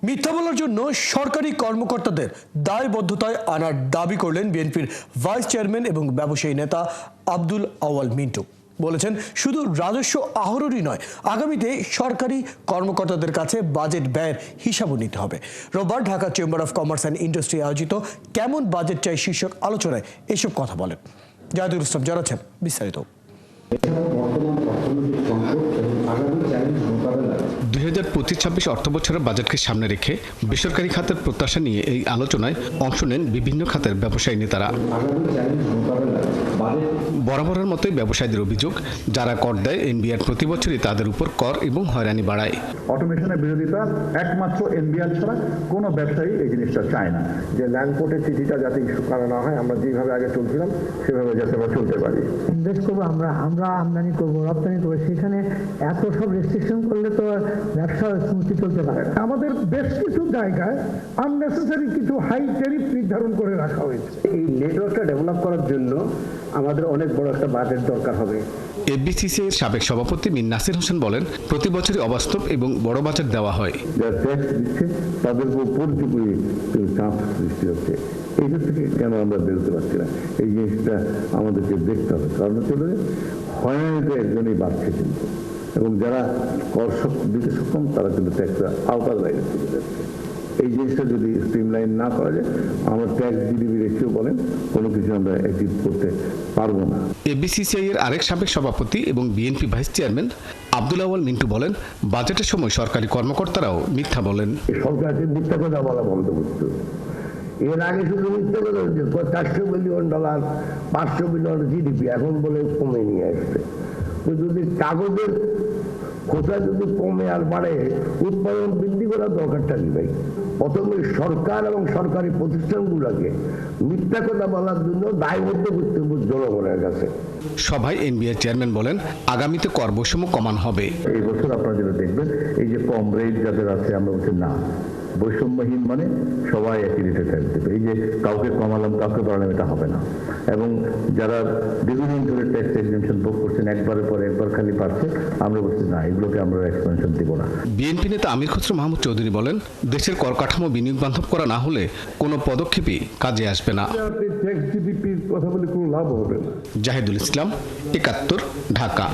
মিথ্যা বলার জন্য সরকারি কর্মকর্তাদের দায়বদ্ধতায় আনার দাবি করলেন বিএনপির ভাইস চেয়ারম্যান এবং ব্যবসায়ী নেতা আব্দুল আওয়াল মিন্টু। বলেছেন, শুধু রাজস্ব আহরণই নয়, আগামীতে সরকারি কর্মকর্তাদের কাছে বাজেট ব্যয়ের হিসাবও নিতে হবে। রোববার Dhaka chamber of commerce and industry আয়োজিত কেমন বাজেট চাই শীর্ষক আলোচনায় এসব কথা বলেন। জাহিদুল ইসলাম জানাচ্ছেন বিস্তারিত। 2025-26 অর্থ বছরের বাজেটকে সামনে রেখে বেসরকারি খাতের প্রত্যাশা নিয়ে এই আলোচনায় অংশ নেন বিভিন্ন খাতের ব্যবসায়ী নেতারা। বরাবরের মতোই ব্যবসায়ীদের অভিযোগ, যারা কর দেয় এনবিআর প্রতি বছরই তাদের উপর কর এবং হয়রানি বাড়ায়। অটোমেশনের বিরোধিতা একমাত্র এনবিআর ছাড়া কোনো ব্যবসায়ী এই জিনিসটা চায় না, যে ল্যান্ড কোর্টের চিঠিটা যাতে ইস্যু করা না হয়, আমরা যেভাবে আগে চলছিলাম সেভাবে যাতে আমরা চলতে পারি। ইনভেস্ট করবো, আমরা আমদানি করবো, রপ্তানি করবো, সেখানে এত সব রেস্ট্রিকশন করলে তো ব্যবসা স্মুথলি চলতে পারে। আমাদের বেশ কিছু জায়গায় আননেসেসারি কিছু হাই ট্যারিফ নির্ধারণ করে রাখা হয়েছে। এই নেটওয়ার্কটা ডেভেলপ করার জন্য আমাদের অনেক বড় একটা বাজেট দরকার হবে। এফবিসিসিআই এর সাবেক সভাপতি মীর নাসির হোসেন বলেন, প্রতি বছরই অবাস্তব এবং বড় বাজেট দেওয়া হয়। যারা ট্যাক্স দিচ্ছে তাদের উপর পুরোপুরি চাপ সৃষ্টি হচ্ছে। এইটা থেকে কেন আমরা বেরোতে পারছি না, এই জিনিসটা আমাদেরকে দেখতে হবে। কারণ হচ্ছে হয়রানিতে একজনই বাড়ছে কিন্তু, এবং যারা কর দিতে সক্ষম তারা কিন্তু ট্যাক্সের আওতার বাইরে চলে যাচ্ছে। এই জিনিসটা যদি স্ট্রিমলাইন না করা যায়, আমরা ট্যাক্স জিডিপি রেশিও বলেন কোনো কিছু আমরা অ্যাচিভ করতে পারবো না। এফবিসিসিআই এর আরেক সাবেক সভাপতি এবং বিএনপি ভাইস চেয়ারম্যান আব্দুল আওয়াল মিন্টু বলেন, বাজেটের সময় সরকারি কর্মকর্তারাও মিথ্যা বলেন। সরকারকে মিথ্যা কথা বলা বন্ধ করতে। এর আগে শুধু মিথ্যা কথা হচ্ছে, $400 বিলিয়ন, $500 বিলিয়ন জিডিপি, এখন বলে কমে নিয়ে আসছে। যদি কাগজের খোঁচা যদি কমে আর বাড়ে, উৎপাদন বৃদ্ধি করার দরকারটা কি ভাই? প্রথমে সরকার এবং সরকারি প্রতিষ্ঠানগুলোকে মিথ্যা কথা বলার জন্য দায়বদ্ধ করতে হবে জনগণের কাছে। সভায় এনবিআর চেয়ারম্যান বলেন, আগামীতে কর বৈষম্য কমানো হবে। এই বছর আপনারা যেটা দেখবেন, এই যে কম রেট যাদের আছে, আমরা বলছি না, বৈষম্যহীন মানে সবাই একই রেটে ট্যাক্স দেবে। এই যে কাউকে কমালাম কাউকে বাড়ালাম, এটা হবে না। এবং যারা দীর্ঘদিন ধরে ট্যাক্স এক্সেম্পশন ভোগ করছেন, একবারের পরে একবার খালি পাচ্ছে, আমরা বলছি না, এগুলোকে আমরা এক্সপেনশন দিব না। বিএনপি নেতা আমির খসরু মাহমুদ চৌধুরী বলেন, দেশের কর কাঠামো বিনিয়োগ বান্ধব করা না হলে কোনো পদক্ষেপই কাজে আসবে না। ট্যাক্স জিডিপির কথা বলে কোনো লাভ হবে না। জাহিদুল ইসলাম, ৭১, ঢাকা।